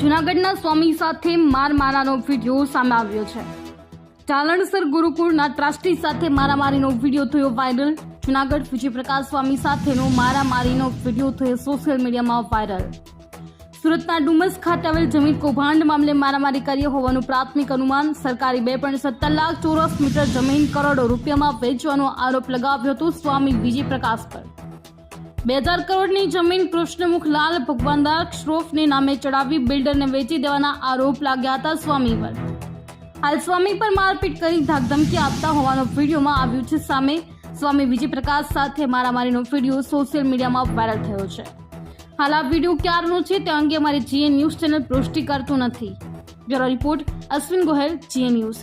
જૂનાગઢના સ્વામી સાથે મારવાનો વિડીયો સામે આવ્યો છે। ચાલણસર ગુરુકુળના ટ્રસ્ટી સાથે મારામારીનો વિડીયો થયો વાયરલ। જૂનાગઢ વિજયપ્રકાશ સ્વામી સાથેનો મારામારીનો વિડીયો થયો સોશિયલ મીડિયામાં વાયરલ। સુરતના ડુમસ ખાતે આવેલ જમીન કૌભાંડ મામલે મારામારી કરી હોવાનું પ્રાથમિક અનુમાન। સરકારી 2.17 લાખ ચોરસ મીટર જમીન કરોડો રૂપિયામાં વેચવાનો આરોપ લગાવ્યો હતો સ્વામી વિજયપ્રકાશ પર। 2000 કરોડની જમીન કૃષ્ણમુખલાલ ભગવાનદાસ શ્રોફને નામે ચડાવી બિલ્ડરને વેચી દેવાના આરોપ લાગ્યા હતા સ્વામી પર। હાલ સ્વામી પર મારપીટ કરી ધાકધમકી આપતા હોવાનો વિડીયોમાં આવ્યું છે સામે। સ્વામી વિજયપ્રકાશ સાથે મારામારીનો વિડીયો સોશિયલ મીડિયામાં વાયરલ થયો છે। હાલ આ વિડીયો ક્યારનો છે તે અંગે અમારી જીએન ન્યૂઝ ચેનલ પુષ્ટિ કરતું નથી। Bureau report Ashwin Gohel, GN news.